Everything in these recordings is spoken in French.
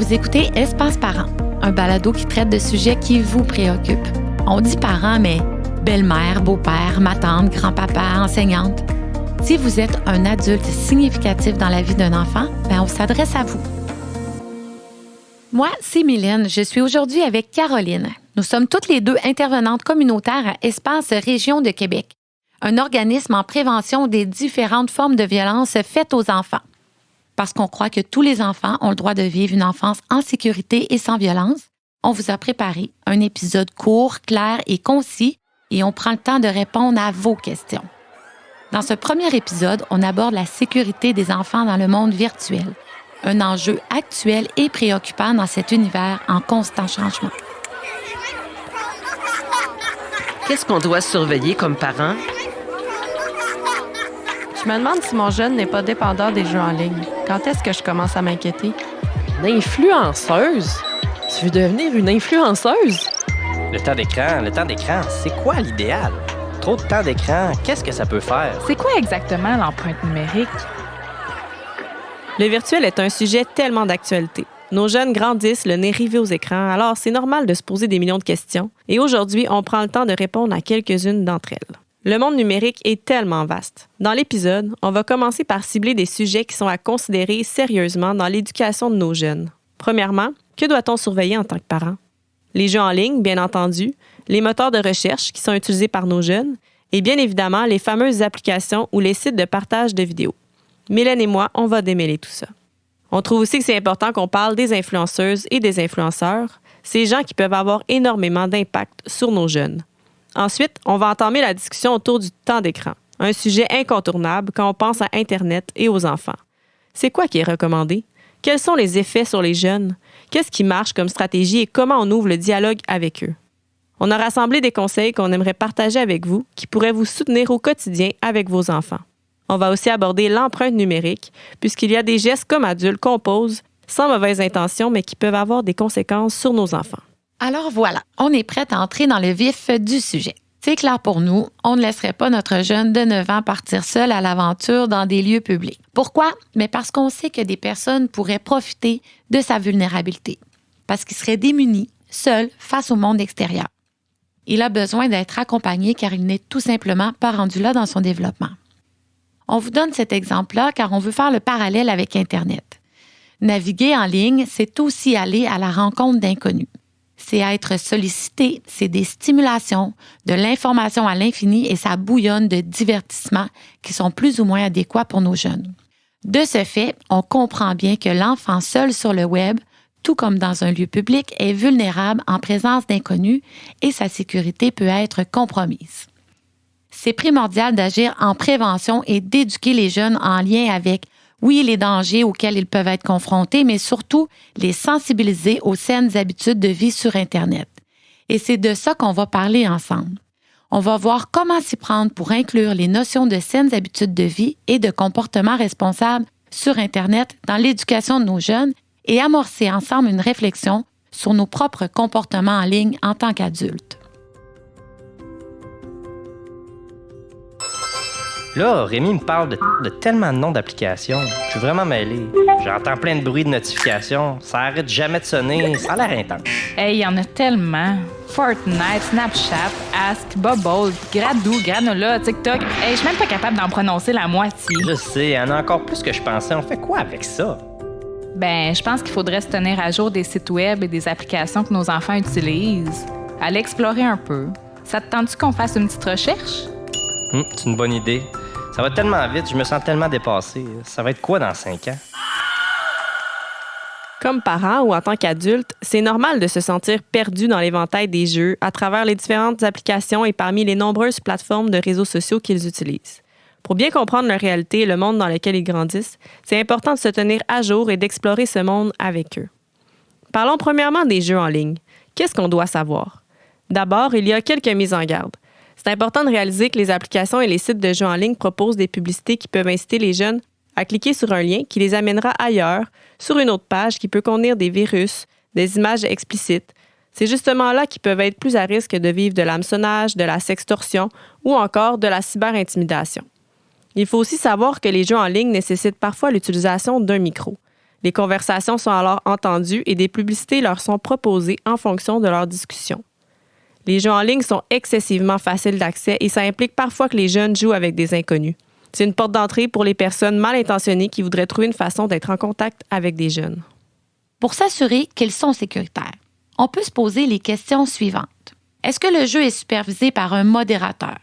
Vous écoutez Espace Parents, un balado qui traite de sujets qui vous préoccupent. On dit parents, mais belle-mère, beau-père, ma tante, grand-papa, enseignante. Si vous êtes un adulte significatif dans la vie d'un enfant, on s'adresse à vous. Moi, c'est Mylène. Je suis aujourd'hui avec Caroline. Nous sommes toutes les deux intervenantes communautaires à Espace Région de Québec, un organisme en prévention des différentes formes de violence faites aux enfants. Parce qu'on croit que tous les enfants ont le droit de vivre une enfance en sécurité et sans violence, on vous a préparé un épisode court, clair et concis et on prend le temps de répondre à vos questions. Dans ce premier épisode, on aborde la sécurité des enfants dans le monde virtuel, un enjeu actuel et préoccupant dans cet univers en constant changement. Qu'est-ce qu'on doit surveiller comme parents? Je me demande si mon jeune n'est pas dépendant des jeux en ligne. Quand est-ce que je commence à m'inquiéter? Une influenceuse? Tu veux devenir une influenceuse? Le temps d'écran, c'est quoi l'idéal? Trop de temps d'écran, qu'est-ce que ça peut faire? C'est quoi exactement l'empreinte numérique? Le virtuel est un sujet tellement d'actualité. Nos jeunes grandissent le nez rivé aux écrans, alors c'est normal de se poser des millions de questions. Et aujourd'hui, on prend le temps de répondre à quelques-unes d'entre elles. Le monde numérique est tellement vaste. Dans l'épisode, on va commencer par cibler des sujets qui sont à considérer sérieusement dans l'éducation de nos jeunes. Premièrement, que doit-on surveiller en tant que parent? Les jeux en ligne, bien entendu, les moteurs de recherche qui sont utilisés par nos jeunes et bien évidemment les fameuses applications ou les sites de partage de vidéos. Mylène et moi, on va démêler tout ça. On trouve aussi que c'est important qu'on parle des influenceuses et des influenceurs, ces gens qui peuvent avoir énormément d'impact sur nos jeunes. Ensuite, on va entamer la discussion autour du temps d'écran, un sujet incontournable quand on pense à Internet et aux enfants. C'est quoi qui est recommandé? Quels sont les effets sur les jeunes? Qu'est-ce qui marche comme stratégie et comment on ouvre le dialogue avec eux? On a rassemblé des conseils qu'on aimerait partager avec vous qui pourraient vous soutenir au quotidien avec vos enfants. On va aussi aborder l'empreinte numérique, puisqu'il y a des gestes comme adultes qu'on pose sans mauvaise intention, mais qui peuvent avoir des conséquences sur nos enfants. Alors voilà, on est prête à entrer dans le vif du sujet. C'est clair pour nous, on ne laisserait pas notre jeune de 9 ans partir seul à l'aventure dans des lieux publics. Pourquoi? Mais parce qu'on sait que des personnes pourraient profiter de sa vulnérabilité, parce qu'il serait démuni, seul, face au monde extérieur. Il a besoin d'être accompagné car il n'est tout simplement pas rendu là dans son développement. On vous donne cet exemple-là car on veut faire le parallèle avec Internet. Naviguer en ligne, c'est aussi aller à la rencontre d'inconnus. C'est être sollicité, c'est des stimulations, de l'information à l'infini et ça bouillonne de divertissements qui sont plus ou moins adéquats pour nos jeunes. De ce fait, on comprend bien que l'enfant seul sur le web, tout comme dans un lieu public, est vulnérable en présence d'inconnus et sa sécurité peut être compromise. C'est primordial d'agir en prévention et d'éduquer les jeunes en lien avec oui, les dangers auxquels ils peuvent être confrontés, mais surtout les sensibiliser aux saines habitudes de vie sur Internet. Et c'est de ça qu'on va parler ensemble. On va voir comment s'y prendre pour inclure les notions de saines habitudes de vie et de comportement responsable sur Internet dans l'éducation de nos jeunes et amorcer ensemble une réflexion sur nos propres comportements en ligne en tant qu'adultes. Là, Rémi me parle de tellement de noms d'applications. Je suis vraiment mêlé. J'entends plein de bruits de notifications. Ça arrête jamais de sonner. Ça a l'air intense. Hey, il y en a tellement. Fortnite, Snapchat, Ask, Bubble, Gradou, Granola, TikTok. Hey, je suis même pas capable d'en prononcer la moitié. Je sais, il y en a encore plus que je pensais. On fait quoi avec ça? Je pense qu'il faudrait se tenir à jour des sites web et des applications que nos enfants utilisent. Aller explorer un peu. Ça te tente-tu qu'on fasse une petite recherche? C'est une bonne idée. Ça va tellement vite, je me sens tellement dépassé. Ça va être quoi dans 5 ans? Comme parents ou en tant qu'adultes, c'est normal de se sentir perdu dans l'éventail des jeux à travers les différentes applications et parmi les nombreuses plateformes de réseaux sociaux qu'ils utilisent. Pour bien comprendre leur réalité et le monde dans lequel ils grandissent, c'est important de se tenir à jour et d'explorer ce monde avec eux. Parlons premièrement des jeux en ligne. Qu'est-ce qu'on doit savoir? D'abord, il y a quelques mises en garde. C'est important de réaliser que les applications et les sites de jeux en ligne proposent des publicités qui peuvent inciter les jeunes à cliquer sur un lien qui les amènera ailleurs, sur une autre page qui peut contenir des virus, des images explicites. C'est justement là qu'ils peuvent être plus à risque de vivre de l'hameçonnage, de la sextorsion ou encore de la cyberintimidation. Il faut aussi savoir que les jeux en ligne nécessitent parfois l'utilisation d'un micro. Les conversations sont alors entendues et des publicités leur sont proposées en fonction de leur discussion. Les jeux en ligne sont excessivement faciles d'accès et ça implique parfois que les jeunes jouent avec des inconnus. C'est une porte d'entrée pour les personnes mal intentionnées qui voudraient trouver une façon d'être en contact avec des jeunes. Pour s'assurer qu'ils sont sécuritaires, on peut se poser les questions suivantes. Est-ce que le jeu est supervisé par un modérateur?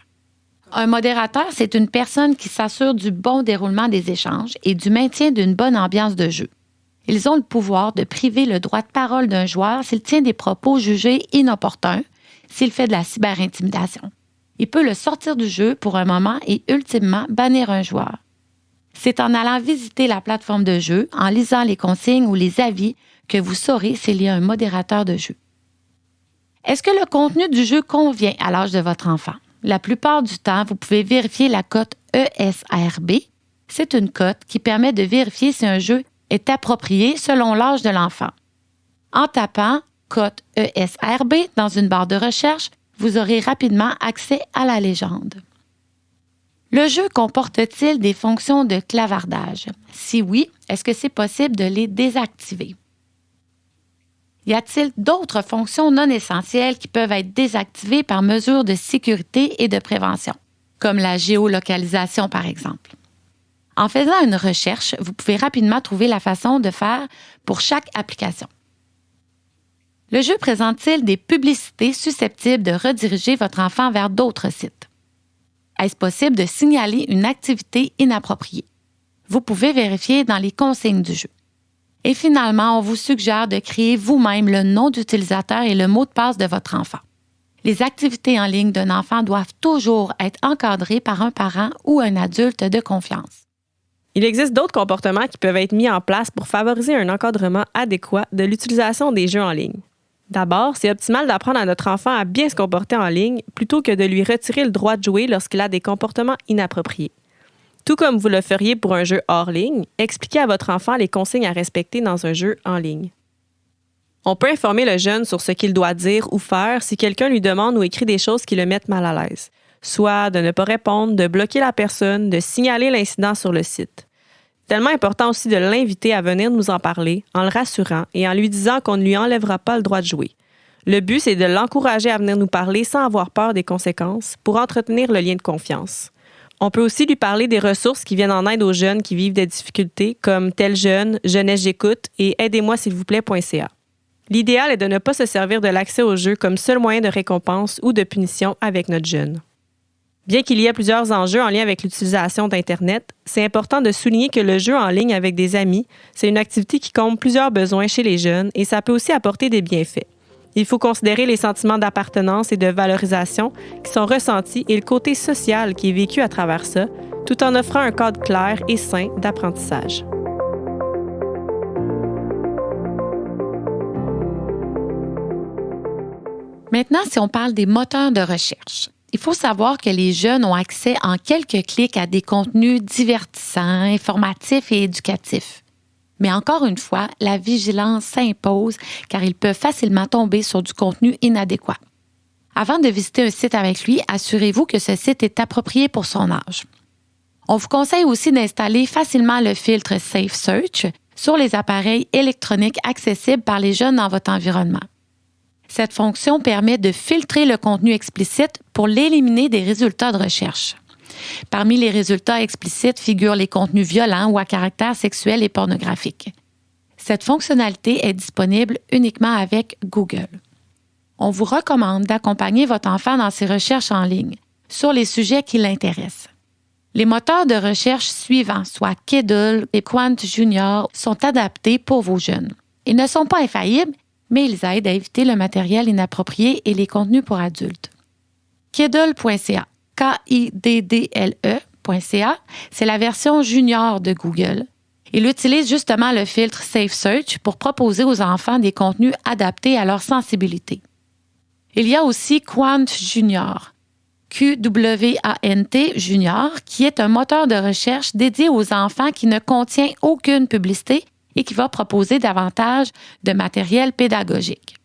Un modérateur, c'est une personne qui s'assure du bon déroulement des échanges et du maintien d'une bonne ambiance de jeu. Ils ont le pouvoir de priver le droit de parole d'un joueur s'il tient des propos jugés inopportuns, s'il fait de la cyberintimidation. Il peut le sortir du jeu pour un moment et ultimement bannir un joueur. C'est en allant visiter la plateforme de jeu, en lisant les consignes ou les avis, que vous saurez s'il y a un modérateur de jeu. Est-ce que le contenu du jeu convient à l'âge de votre enfant? La plupart du temps, vous pouvez vérifier la cote ESRB. C'est une cote qui permet de vérifier si un jeu est approprié selon l'âge de l'enfant. En tapant cote ESRB dans une barre de recherche, vous aurez rapidement accès à la légende. Le jeu comporte-t-il des fonctions de clavardage? Si oui, est-ce que c'est possible de les désactiver? Y a-t-il d'autres fonctions non essentielles qui peuvent être désactivées par mesure de sécurité et de prévention, comme la géolocalisation par exemple? En faisant une recherche, vous pouvez rapidement trouver la façon de faire pour chaque application. Le jeu présente-t-il des publicités susceptibles de rediriger votre enfant vers d'autres sites? Est-ce possible de signaler une activité inappropriée? Vous pouvez vérifier dans les consignes du jeu. Et finalement, on vous suggère de créer vous-même le nom d'utilisateur et le mot de passe de votre enfant. Les activités en ligne d'un enfant doivent toujours être encadrées par un parent ou un adulte de confiance. Il existe d'autres comportements qui peuvent être mis en place pour favoriser un encadrement adéquat de l'utilisation des jeux en ligne. D'abord, c'est optimal d'apprendre à notre enfant à bien se comporter en ligne plutôt que de lui retirer le droit de jouer lorsqu'il a des comportements inappropriés. Tout comme vous le feriez pour un jeu hors ligne, expliquez à votre enfant les consignes à respecter dans un jeu en ligne. On peut informer le jeune sur ce qu'il doit dire ou faire si quelqu'un lui demande ou écrit des choses qui le mettent mal à l'aise, soit de ne pas répondre, de bloquer la personne, de signaler l'incident sur le site. Tellement important aussi de l'inviter à venir nous en parler en le rassurant et en lui disant qu'on ne lui enlèvera pas le droit de jouer. Le but, c'est de l'encourager à venir nous parler sans avoir peur des conséquences pour entretenir le lien de confiance. On peut aussi lui parler des ressources qui viennent en aide aux jeunes qui vivent des difficultés comme Tel Jeune, Jeunesse J'écoute et Aidez-moi s'il vous plaît.ca. L'idéal est de ne pas se servir de l'accès au jeu comme seul moyen de récompense ou de punition avec notre jeune. Bien qu'il y ait plusieurs enjeux en lien avec l'utilisation d'Internet, c'est important de souligner que le jeu en ligne avec des amis, c'est une activité qui comble plusieurs besoins chez les jeunes et ça peut aussi apporter des bienfaits. Il faut considérer les sentiments d'appartenance et de valorisation qui sont ressentis et le côté social qui est vécu à travers ça, tout en offrant un cadre clair et sain d'apprentissage. Maintenant, si on parle des moteurs de recherche, il faut savoir que les jeunes ont accès en quelques clics à des contenus divertissants, informatifs et éducatifs. Mais encore une fois, la vigilance s'impose car ils peuvent facilement tomber sur du contenu inadéquat. Avant de visiter un site avec lui, assurez-vous que ce site est approprié pour son âge. On vous conseille aussi d'installer facilement le filtre Safe Search sur les appareils électroniques accessibles par les jeunes dans votre environnement. Cette fonction permet de filtrer le contenu explicite pour l'éliminer des résultats de recherche. Parmi les résultats explicites figurent les contenus violents ou à caractère sexuel et pornographique. Cette fonctionnalité est disponible uniquement avec Google. On vous recommande d'accompagner votre enfant dans ses recherches en ligne sur les sujets qui l'intéressent. Les moteurs de recherche suivants, soit Kiddle et Quant Junior, sont adaptés pour vos jeunes. Ils ne sont pas infaillibles, mais ils aident à éviter le matériel inapproprié et les contenus pour adultes. Kiddle.ca, Kiddle.ca, c'est la version junior de Google. Il utilise justement le filtre Safe Search pour proposer aux enfants des contenus adaptés à leur sensibilité. Il y a aussi Quant Junior, QWANT Junior, qui est un moteur de recherche dédié aux enfants qui ne contient aucune publicité et qui va proposer davantage de matériel pédagogique.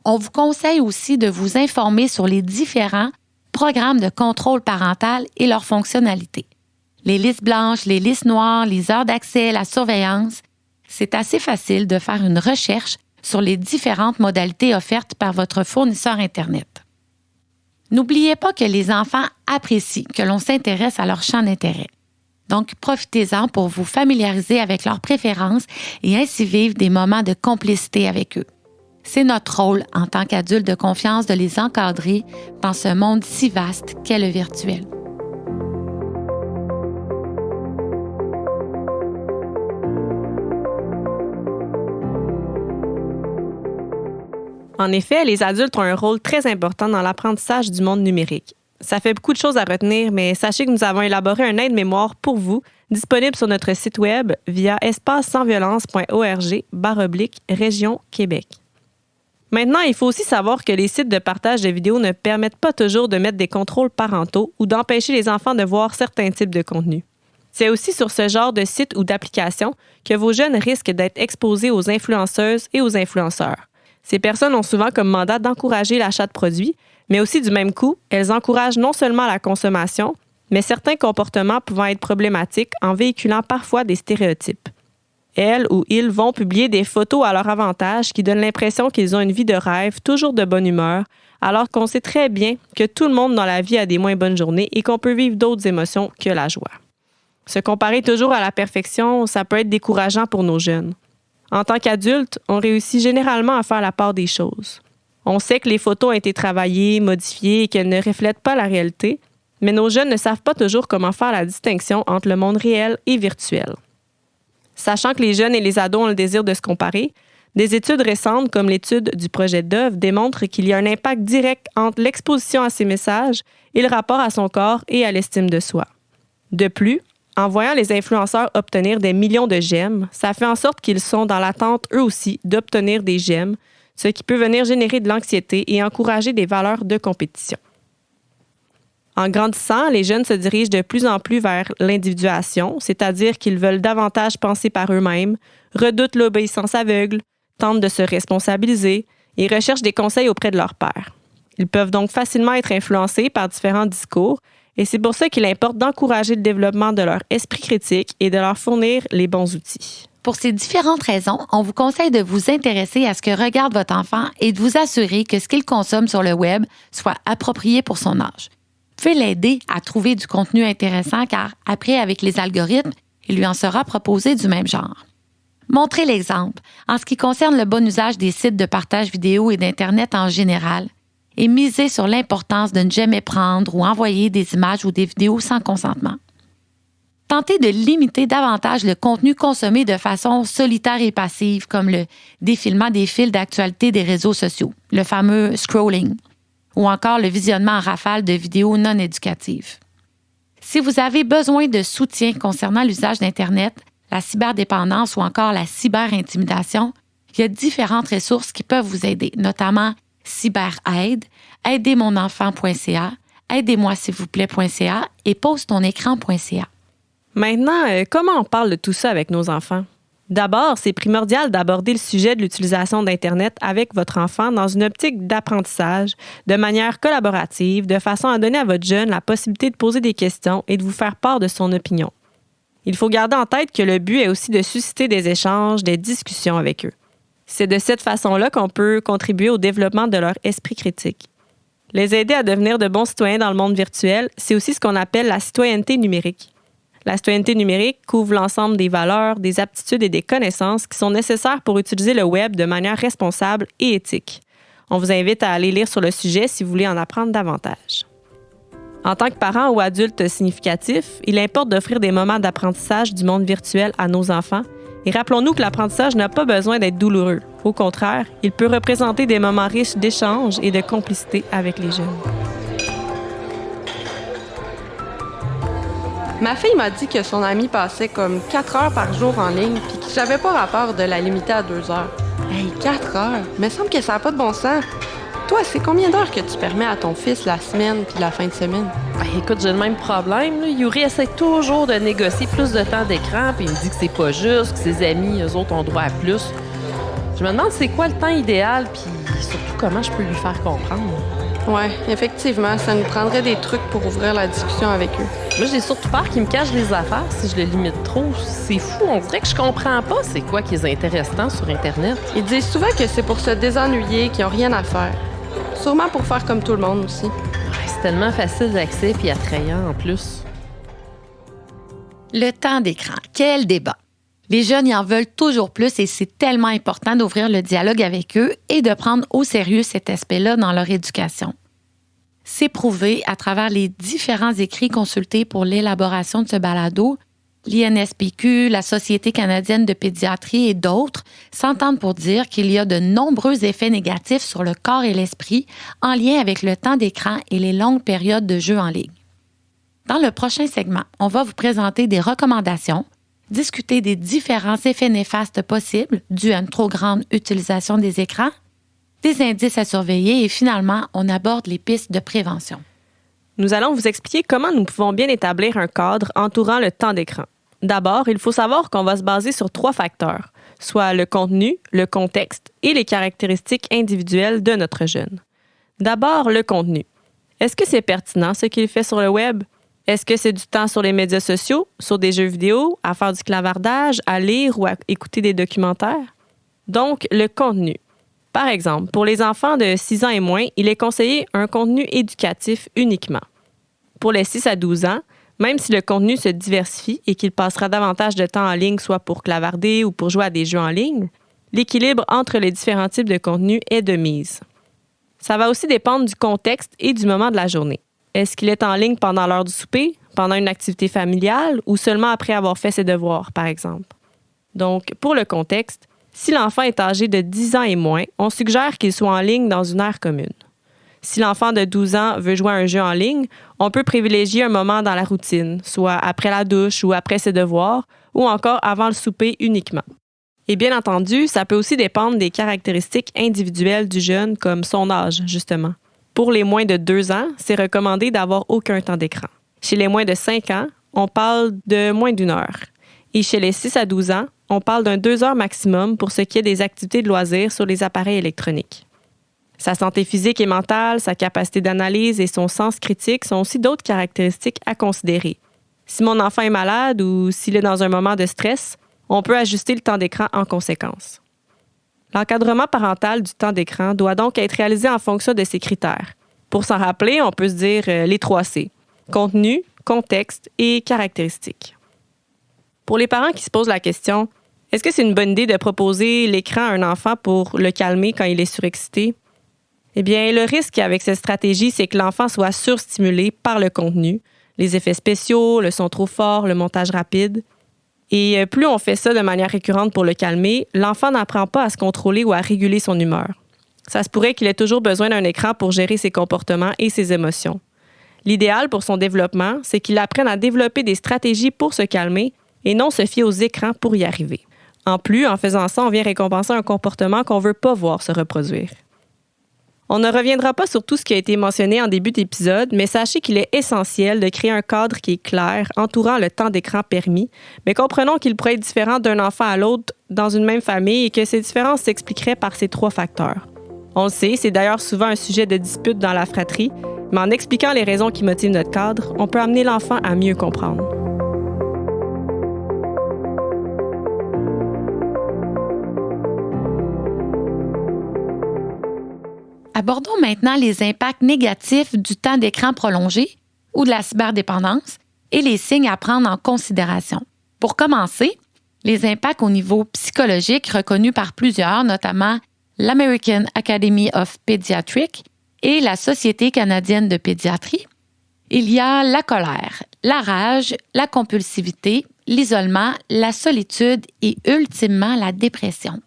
On vous conseille aussi de vous informer sur les différents programmes de contrôle parental et leurs fonctionnalités. Les listes blanches, les listes noires, les heures d'accès, la surveillance. c'est assez facile de faire une recherche sur les différentes modalités offertes par votre fournisseur Internet. N'oubliez pas que les enfants apprécient que l'on s'intéresse à leur champ d'intérêt. Donc, profitez-en pour vous familiariser avec leurs préférences et ainsi vivre des moments de complicité avec eux. C'est notre rôle en tant qu'adultes de confiance de les encadrer dans ce monde si vaste qu'est le virtuel. En effet, les adultes ont un rôle très important dans l'apprentissage du monde numérique. Ça fait beaucoup de choses à retenir, mais sachez que nous avons élaboré un aide-mémoire pour vous, disponible sur notre site web via espacesansviolence.org/région Québec. Maintenant, il faut aussi savoir que les sites de partage de vidéos ne permettent pas toujours de mettre des contrôles parentaux ou d'empêcher les enfants de voir certains types de contenus. C'est aussi sur ce genre de site ou d'application que vos jeunes risquent d'être exposés aux influenceuses et aux influenceurs. Ces personnes ont souvent comme mandat d'encourager l'achat de produits, mais aussi du même coup, elles encouragent non seulement la consommation, mais certains comportements pouvant être problématiques en véhiculant parfois des stéréotypes. Elles ou ils vont publier des photos à leur avantage qui donnent l'impression qu'ils ont une vie de rêve, toujours de bonne humeur, alors qu'on sait très bien que tout le monde dans la vie a des moins bonnes journées et qu'on peut vivre d'autres émotions que la joie. Se comparer toujours à la perfection, ça peut être décourageant pour nos jeunes. En tant qu'adultes, on réussit généralement à faire la part des choses. On sait que les photos ont été travaillées, modifiées et qu'elles ne reflètent pas la réalité, mais nos jeunes ne savent pas toujours comment faire la distinction entre le monde réel et virtuel. Sachant que les jeunes et les ados ont le désir de se comparer, des études récentes, comme l'étude du projet Dove, démontrent qu'il y a un impact direct entre l'exposition à ces messages et le rapport à son corps et à l'estime de soi. De plus, en voyant les influenceurs obtenir des millions de j'aime, ça fait en sorte qu'ils sont dans l'attente, eux aussi, d'obtenir des j'aime, ce qui peut venir générer de l'anxiété et encourager des valeurs de compétition. En grandissant, les jeunes se dirigent de plus en plus vers l'individuation, c'est-à-dire qu'ils veulent davantage penser par eux-mêmes, redoutent l'obéissance aveugle, tentent de se responsabiliser et recherchent des conseils auprès de leurs pairs. Ils peuvent donc facilement être influencés par différents discours, et c'est pour ça qu'il importe d'encourager le développement de leur esprit critique et de leur fournir les bons outils. Pour ces différentes raisons, on vous conseille de vous intéresser à ce que regarde votre enfant et de vous assurer que ce qu'il consomme sur le web soit approprié pour son âge. Vous pouvez l'aider à trouver du contenu intéressant car après, avec les algorithmes, il lui en sera proposé du même genre. Montrez l'exemple en ce qui concerne le bon usage des sites de partage vidéo et d'Internet en général et misez sur l'importance de ne jamais prendre ou envoyer des images ou des vidéos sans consentement. Tentez de limiter davantage le contenu consommé de façon solitaire et passive, comme le défilement des fils d'actualité des réseaux sociaux, le fameux scrolling, ou encore le visionnement en rafale de vidéos non éducatives. Si vous avez besoin de soutien concernant l'usage d'Internet, la cyberdépendance ou encore la cyberintimidation, il y a différentes ressources qui peuvent vous aider, notamment CyberAide, aidemonenfant.ca, aidez-moi s'il vous plaît.ca et pose-ton-écran.ca. Maintenant, comment on parle de tout ça avec nos enfants? D'abord, c'est primordial d'aborder le sujet de l'utilisation d'Internet avec votre enfant dans une optique d'apprentissage, de manière collaborative, de façon à donner à votre jeune la possibilité de poser des questions et de vous faire part de son opinion. Il faut garder en tête que le but est aussi de susciter des échanges, des discussions avec eux. C'est de cette façon-là qu'on peut contribuer au développement de leur esprit critique. Les aider à devenir de bons citoyens dans le monde virtuel, c'est aussi ce qu'on appelle la citoyenneté numérique. La citoyenneté numérique couvre l'ensemble des valeurs, des aptitudes et des connaissances qui sont nécessaires pour utiliser le web de manière responsable et éthique. On vous invite à aller lire sur le sujet si vous voulez en apprendre davantage. En tant que parent ou adulte significatif, il importe d'offrir des moments d'apprentissage du monde virtuel à nos enfants. Et rappelons-nous que l'apprentissage n'a pas besoin d'être douloureux. Au contraire, il peut représenter des moments riches d'échanges et de complicité avec les jeunes. Ma fille m'a dit que son ami passait comme 4 heures par jour en ligne puis que j'avais pas rapport de la limiter à 2 heures. Hey, 4 heures? Il me semble que ça n'a pas de bon sens. Toi, c'est combien d'heures que tu permets à ton fils la semaine puis la fin de semaine? Écoute, j'ai le même problème. Yuri essaie toujours de négocier plus de temps d'écran, puis il me dit que c'est pas juste, que ses amis, eux autres, ont droit à plus. Je me demande c'est quoi le temps idéal, puis surtout comment je peux lui faire comprendre. Ouais, effectivement, ça nous prendrait des trucs pour ouvrir la discussion avec eux. Moi, j'ai surtout peur qu'ils me cachent des affaires si je le limite trop. C'est fou, on dirait que je comprends pas c'est quoi qui est intéressant sur Internet. Ils disent souvent que c'est pour se désennuyer, qu'ils n'ont rien à faire. Sûrement pour faire comme tout le monde aussi. Ouais, c'est tellement facile d'accès puis attrayant en plus. Le temps d'écran, quel débat! Les jeunes y en veulent toujours plus et c'est tellement important d'ouvrir le dialogue avec eux et de prendre au sérieux cet aspect-là dans leur éducation. C'est prouvé à travers les différents écrits consultés pour l'élaboration de ce balado. L'INSPQ, la Société canadienne de pédiatrie et d'autres s'entendent pour dire qu'il y a de nombreux effets négatifs sur le corps et l'esprit en lien avec le temps d'écran et les longues périodes de jeu en ligne. Dans le prochain segment, on va vous présenter des recommandations, discuter des différents effets néfastes possibles dus à une trop grande utilisation des écrans, des indices à surveiller et finalement, on aborde les pistes de prévention. Nous allons vous expliquer comment nous pouvons bien établir un cadre entourant le temps d'écran. D'abord, il faut savoir qu'on va se baser sur 3 facteurs, soit le contenu, le contexte et les caractéristiques individuelles de notre jeune. D'abord, le contenu. Est-ce que c'est pertinent ce qu'il fait sur le web? Est-ce que c'est du temps sur les médias sociaux, sur des jeux vidéo, à faire du clavardage, à lire ou à écouter des documentaires? Donc, le contenu. Par exemple, pour les enfants de 6 ans et moins, il est conseillé un contenu éducatif uniquement. Pour les 6 à 12 ans, même si le contenu se diversifie et qu'il passera davantage de temps en ligne, soit pour clavarder ou pour jouer à des jeux en ligne, l'équilibre entre les différents types de contenus est de mise. Ça va aussi dépendre du contexte et du moment de la journée. Est-ce qu'il est en ligne pendant l'heure du souper, pendant une activité familiale ou seulement après avoir fait ses devoirs, par exemple? Donc, pour le contexte, si l'enfant est âgé de 10 ans et moins, on suggère qu'il soit en ligne dans une aire commune. Si l'enfant de 12 ans veut jouer à un jeu en ligne, on peut privilégier un moment dans la routine, soit après la douche ou après ses devoirs, ou encore avant le souper uniquement. Et bien entendu, ça peut aussi dépendre des caractéristiques individuelles du jeune, comme son âge, justement. Pour les moins de 2 ans, c'est recommandé d'avoir aucun temps d'écran. Chez les moins de 5 ans, on parle de moins d'1 heure. Et chez les 6 à 12 ans, on parle d'un 2 heures maximum pour ce qui est des activités de loisirs sur les appareils électroniques. Sa santé physique et mentale, sa capacité d'analyse et son sens critique sont aussi d'autres caractéristiques à considérer. Si mon enfant est malade ou s'il est dans un moment de stress, on peut ajuster le temps d'écran en conséquence. L'encadrement parental du temps d'écran doit donc être réalisé en fonction de ces critères. Pour s'en rappeler, on peut se dire les 3 C: contenu, contexte et caractéristiques. Pour les parents qui se posent la question, est-ce que c'est une bonne idée de proposer l'écran à un enfant pour le calmer quand il est surexcité? Eh bien, le risque avec cette stratégie, c'est que l'enfant soit surstimulé par le contenu, les effets spéciaux, le son trop fort, le montage rapide. Et plus on fait ça de manière récurrente pour le calmer, l'enfant n'apprend pas à se contrôler ou à réguler son humeur. Ça se pourrait qu'il ait toujours besoin d'un écran pour gérer ses comportements et ses émotions. L'idéal pour son développement, c'est qu'il apprenne à développer des stratégies pour se calmer et non se fier aux écrans pour y arriver. En plus, en faisant ça, on vient récompenser un comportement qu'on ne veut pas voir se reproduire. On ne reviendra pas sur tout ce qui a été mentionné en début d'épisode, mais sachez qu'il est essentiel de créer un cadre qui est clair, entourant le temps d'écran permis, mais comprenons qu'il pourrait être différent d'un enfant à l'autre dans une même famille et que ces différences s'expliqueraient par ces 3 facteurs. On le sait, c'est d'ailleurs souvent un sujet de dispute dans la fratrie, mais en expliquant les raisons qui motivent notre cadre, on peut amener l'enfant à mieux comprendre. Abordons maintenant les impacts négatifs du temps d'écran prolongé ou de la cyberdépendance et les signes à prendre en considération. Pour commencer, les impacts au niveau psychologique reconnus par plusieurs, notamment l'American Academy of Pediatrics et la Société canadienne de pédiatrie. Il y a la colère, la rage, la compulsivité, l'isolement, la solitude et ultimement la dépression.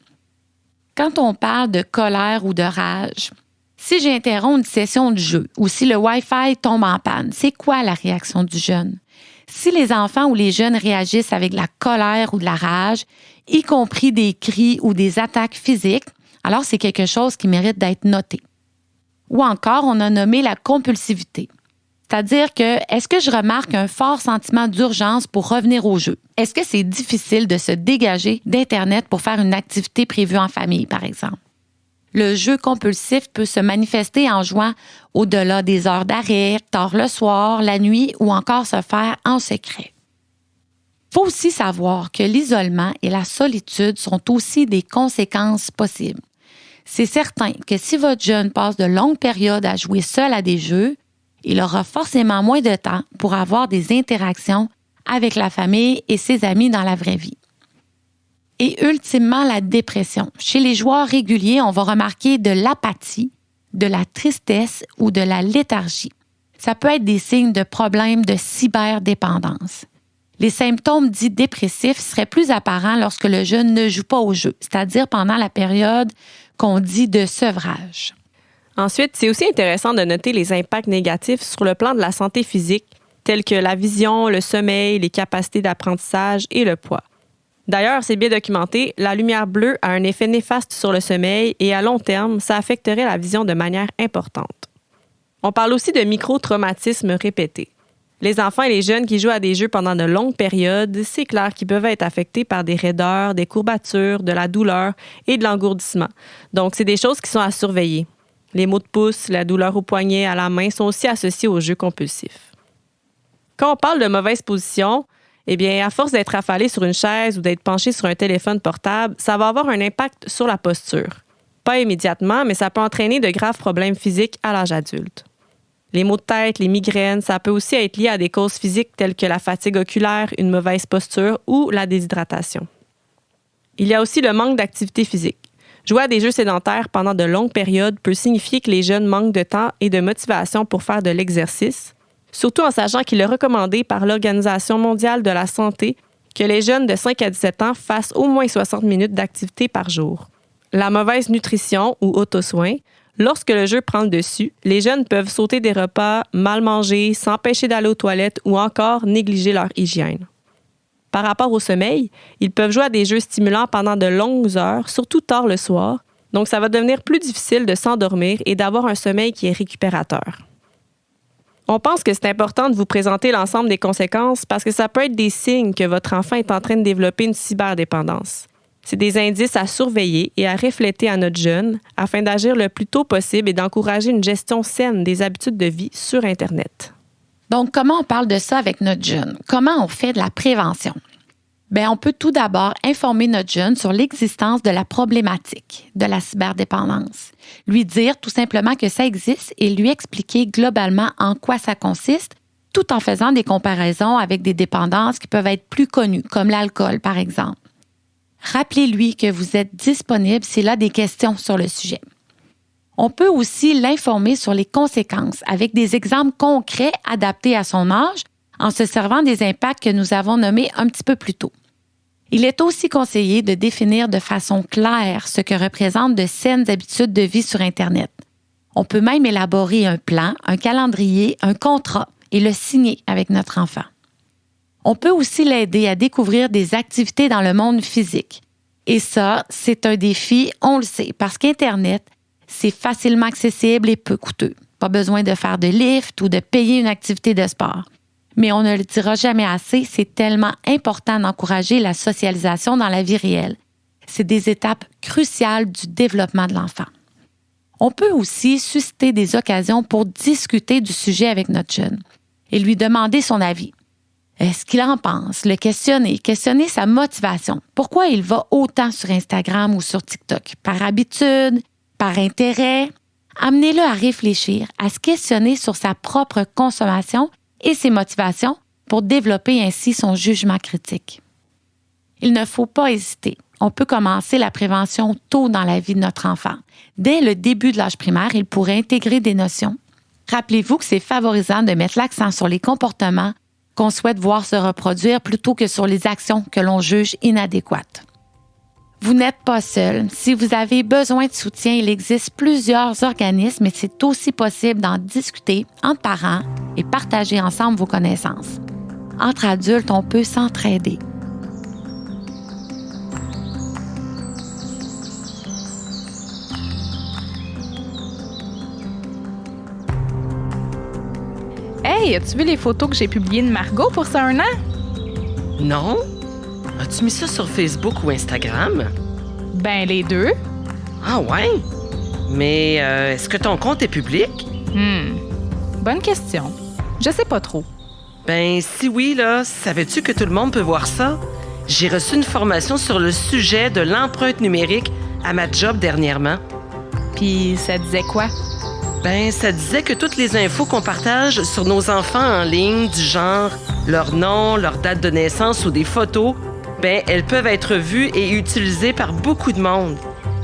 Quand on parle de colère ou de rage, si j'interromps une session de jeu ou si le Wi-Fi tombe en panne, c'est quoi la réaction du jeune? Si les enfants ou les jeunes réagissent avec de la colère ou de la rage, y compris des cris ou des attaques physiques, alors c'est quelque chose qui mérite d'être noté. Ou encore, on a nommé la compulsivité. C'est-à-dire que, est-ce que je remarque un fort sentiment d'urgence pour revenir au jeu? Est-ce que c'est difficile de se dégager d'Internet pour faire une activité prévue en famille, par exemple? Le jeu compulsif peut se manifester en jouant au-delà des heures d'arrêt, tard le soir, la nuit ou encore se faire en secret. Il faut aussi savoir que l'isolement et la solitude sont aussi des conséquences possibles. C'est certain que si votre jeune passe de longues périodes à jouer seul à des jeux, il aura forcément moins de temps pour avoir des interactions avec la famille et ses amis dans la vraie vie. Et ultimement, la dépression. Chez les joueurs réguliers, on va remarquer de l'apathie, de la tristesse ou de la léthargie. Ça peut être des signes de problèmes de cyberdépendance. Les symptômes dits dépressifs seraient plus apparents lorsque le jeune ne joue pas au jeu, c'est-à-dire pendant la période qu'on dit de sevrage. Ensuite, c'est aussi intéressant de noter les impacts négatifs sur le plan de la santé physique, tels que la vision, le sommeil, les capacités d'apprentissage et le poids. D'ailleurs, c'est bien documenté, la lumière bleue a un effet néfaste sur le sommeil et à long terme, ça affecterait la vision de manière importante. On parle aussi de micro-traumatismes répétés. Les enfants et les jeunes qui jouent à des jeux pendant de longues périodes, c'est clair qu'ils peuvent être affectés par des raideurs, des courbatures, de la douleur et de l'engourdissement. Donc, c'est des choses qui sont à surveiller. Les maux de pouce, la douleur au poignet, à la main sont aussi associés aux jeux compulsifs. Quand on parle de mauvaise position, eh bien, à force d'être affalé sur une chaise ou d'être penché sur un téléphone portable, ça va avoir un impact sur la posture. Pas immédiatement, mais ça peut entraîner de graves problèmes physiques à l'âge adulte. Les maux de tête, les migraines, ça peut aussi être lié à des causes physiques telles que la fatigue oculaire, une mauvaise posture ou la déshydratation. Il y a aussi le manque d'activité physique. Jouer à des jeux sédentaires pendant de longues périodes peut signifier que les jeunes manquent de temps et de motivation pour faire de l'exercice, surtout en sachant qu'il est recommandé par l'Organisation mondiale de la santé que les jeunes de 5 à 17 ans fassent au moins 60 minutes d'activité par jour. La mauvaise nutrition ou autosoin. Lorsque le jeu prend le dessus, les jeunes peuvent sauter des repas, mal manger, s'empêcher d'aller aux toilettes ou encore négliger leur hygiène. Par rapport au sommeil, ils peuvent jouer à des jeux stimulants pendant de longues heures, surtout tard le soir, donc ça va devenir plus difficile de s'endormir et d'avoir un sommeil qui est récupérateur. On pense que c'est important de vous présenter l'ensemble des conséquences parce que ça peut être des signes que votre enfant est en train de développer une cyberdépendance. C'est des indices à surveiller et à refléter à notre jeune afin d'agir le plus tôt possible et d'encourager une gestion saine des habitudes de vie sur Internet. Donc, comment on parle de ça avec notre jeune? Comment on fait de la prévention? Bien, on peut tout d'abord informer notre jeune sur l'existence de la problématique de la cyberdépendance. Lui dire tout simplement que ça existe et lui expliquer globalement en quoi ça consiste, tout en faisant des comparaisons avec des dépendances qui peuvent être plus connues, comme l'alcool, par exemple. Rappelez-lui que vous êtes disponible s'il a des questions sur le sujet. On peut aussi l'informer sur les conséquences avec des exemples concrets adaptés à son âge en se servant des impacts que nous avons nommés un petit peu plus tôt. Il est aussi conseillé de définir de façon claire ce que représentent de saines habitudes de vie sur Internet. On peut même élaborer un plan, un calendrier, un contrat et le signer avec notre enfant. On peut aussi l'aider à découvrir des activités dans le monde physique. Et ça, c'est un défi, on le sait, parce qu'Internet, c'est facilement accessible et peu coûteux. Pas besoin de faire de lift ou de payer une activité de sport. Mais on ne le dira jamais assez, c'est tellement important d'encourager la socialisation dans la vie réelle. C'est des étapes cruciales du développement de l'enfant. On peut aussi susciter des occasions pour discuter du sujet avec notre jeune et lui demander son avis. Ce qu'il en pense, le questionner sa motivation. Pourquoi il va autant sur Instagram ou sur TikTok? Par habitude, par intérêt? Amenez-le à réfléchir, à se questionner sur sa propre consommation et ses motivations pour développer ainsi son jugement critique. Il ne faut pas hésiter. On peut commencer la prévention tôt dans la vie de notre enfant. Dès le début de l'âge primaire, il pourrait intégrer des notions. Rappelez-vous que c'est favorisant de mettre l'accent sur les comportements qu'on souhaite voir se reproduire plutôt que sur les actions que l'on juge inadéquates. Vous n'êtes pas seul. Si vous avez besoin de soutien, il existe plusieurs organismes et c'est aussi possible d'en discuter entre parents et partager ensemble vos connaissances. Entre adultes, on peut s'entraider. Hey, as-tu vu les photos que j'ai publiées de Margot pour ça 1 an? Non? As-tu mis ça sur Facebook ou Instagram? Ben, les deux. Ah ouais? Mais est-ce que ton compte est public? Bonne question. Je sais pas trop. Ben, si oui, là, savais-tu que tout le monde peut voir ça? J'ai reçu une formation sur le sujet de l'empreinte numérique à ma job dernièrement. Puis ça disait quoi? Ben, ça disait que toutes les infos qu'on partage sur nos enfants en ligne, du genre leur nom, leur date de naissance ou des photos, ben, elles peuvent être vues et utilisées par beaucoup de monde.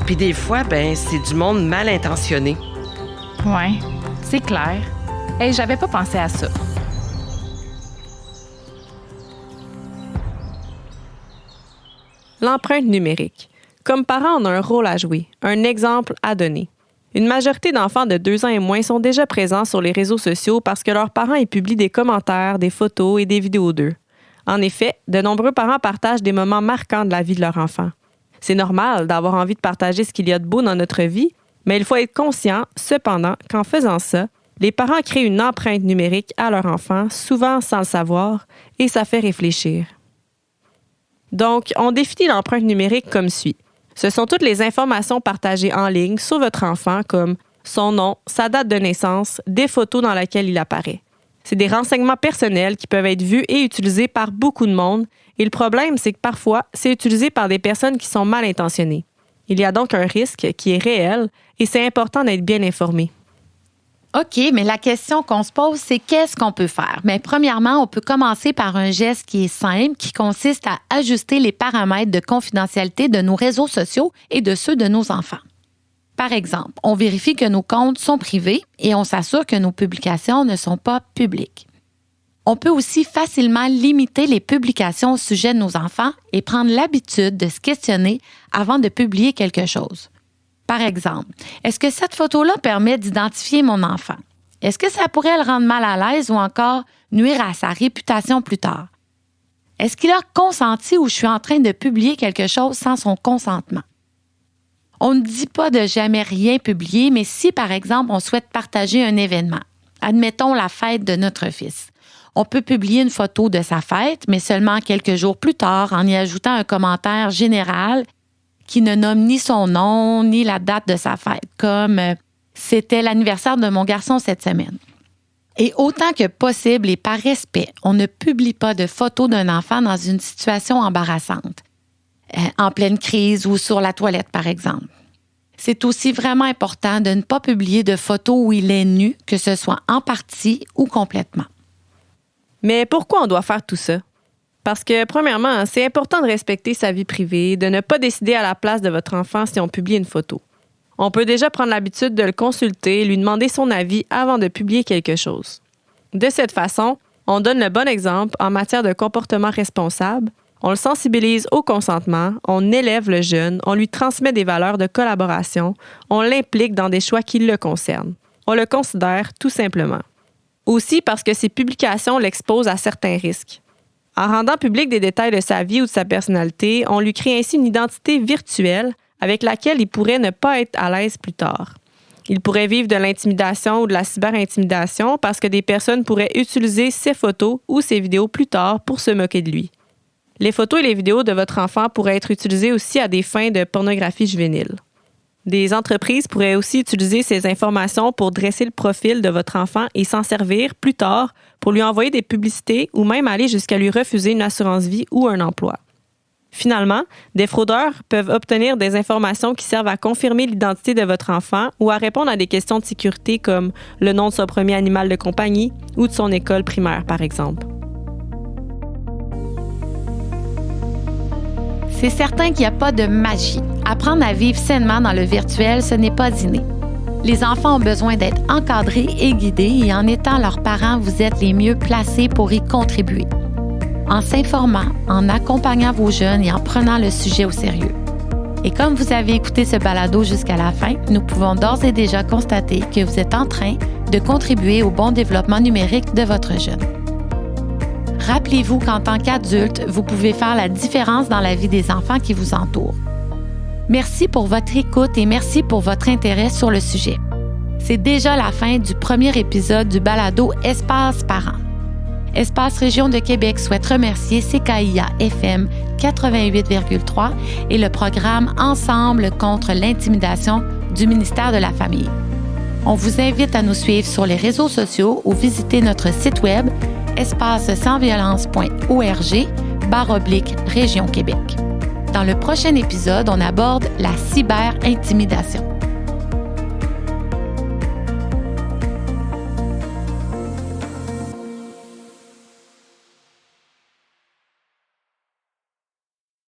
Puis des fois, ben, c'est du monde mal intentionné. Ouais, c'est clair. Hey, j'avais pas pensé à ça. L'empreinte numérique. Comme parents, on a un rôle à jouer, un exemple à donner. Une majorité d'enfants de 2 ans et moins sont déjà présents sur les réseaux sociaux parce que leurs parents y publient des commentaires, des photos et des vidéos d'eux. En effet, de nombreux parents partagent des moments marquants de la vie de leur enfant. C'est normal d'avoir envie de partager ce qu'il y a de beau dans notre vie, mais il faut être conscient, cependant, qu'en faisant ça, les parents créent une empreinte numérique à leur enfant, souvent sans le savoir, et ça fait réfléchir. Donc, on définit l'empreinte numérique comme suit. Ce sont toutes les informations partagées en ligne sur votre enfant, comme son nom, sa date de naissance, des photos dans lesquelles il apparaît. C'est des renseignements personnels qui peuvent être vus et utilisés par beaucoup de monde, et le problème, c'est que parfois, c'est utilisé par des personnes qui sont mal intentionnées. Il y a donc un risque qui est réel, et c'est important d'être bien informé. OK, mais la question qu'on se pose, c'est qu'est-ce qu'on peut faire? Mais premièrement, on peut commencer par un geste qui est simple, qui consiste à ajuster les paramètres de confidentialité de nos réseaux sociaux et de ceux de nos enfants. Par exemple, on vérifie que nos comptes sont privés et on s'assure que nos publications ne sont pas publiques. On peut aussi facilement limiter les publications au sujet de nos enfants et prendre l'habitude de se questionner avant de publier quelque chose. Par exemple, est-ce que cette photo-là permet d'identifier mon enfant? Est-ce que ça pourrait le rendre mal à l'aise ou encore nuire à sa réputation plus tard? Est-ce qu'il a consenti ou je suis en train de publier quelque chose sans son consentement? On ne dit pas de jamais rien publier, mais si, par exemple, on souhaite partager un événement, admettons la fête de notre fils, on peut publier une photo de sa fête, mais seulement quelques jours plus tard en y ajoutant un commentaire général qui ne nomme ni son nom, ni la date de sa fête, comme « c'était l'anniversaire de mon garçon cette semaine ». Et autant que possible et par respect, on ne publie pas de photos d'un enfant dans une situation embarrassante, en pleine crise ou sur la toilette, par exemple. C'est aussi vraiment important de ne pas publier de photos où il est nu, que ce soit en partie ou complètement. Mais pourquoi on doit faire tout ça? Parce que, premièrement, c'est important de respecter sa vie privée, de ne pas décider à la place de votre enfant si on publie une photo. On peut déjà prendre l'habitude de le consulter, lui demander son avis avant de publier quelque chose. De cette façon, on donne le bon exemple en matière de comportement responsable, on le sensibilise au consentement, on élève le jeune, on lui transmet des valeurs de collaboration, on l'implique dans des choix qui le concernent. On le considère tout simplement. Aussi parce que ces publications l'exposent à certains risques. En rendant public des détails de sa vie ou de sa personnalité, on lui crée ainsi une identité virtuelle avec laquelle il pourrait ne pas être à l'aise plus tard. Il pourrait vivre de l'intimidation ou de la cyberintimidation parce que des personnes pourraient utiliser ses photos ou ses vidéos plus tard pour se moquer de lui. Les photos et les vidéos de votre enfant pourraient être utilisées aussi à des fins de pornographie juvénile. Des entreprises pourraient aussi utiliser ces informations pour dresser le profil de votre enfant et s'en servir plus tard pour lui envoyer des publicités ou même aller jusqu'à lui refuser une assurance vie ou un emploi. Finalement, des fraudeurs peuvent obtenir des informations qui servent à confirmer l'identité de votre enfant ou à répondre à des questions de sécurité comme le nom de son premier animal de compagnie ou de son école primaire, par exemple. C'est certain qu'il n'y a pas de magie. Apprendre à vivre sainement dans le virtuel, ce n'est pas inné. Les enfants ont besoin d'être encadrés et guidés et en étant leurs parents, vous êtes les mieux placés pour y contribuer. En s'informant, en accompagnant vos jeunes et en prenant le sujet au sérieux. Et comme vous avez écouté ce balado jusqu'à la fin, nous pouvons d'ores et déjà constater que vous êtes en train de contribuer au bon développement numérique de votre jeune. Rappelez-vous qu'en tant qu'adulte, vous pouvez faire la différence dans la vie des enfants qui vous entourent. Merci pour votre écoute et merci pour votre intérêt sur le sujet. C'est déjà la fin du premier épisode du balado Espace Parents. Espace Région de Québec souhaite remercier CKIA FM 88,3 et le programme Ensemble contre l'intimidation du ministère de la Famille. On vous invite à nous suivre sur les réseaux sociaux ou visiter notre site web espacesansviolence.org/Région Québec. Dans le prochain épisode, on aborde la cyberintimidation.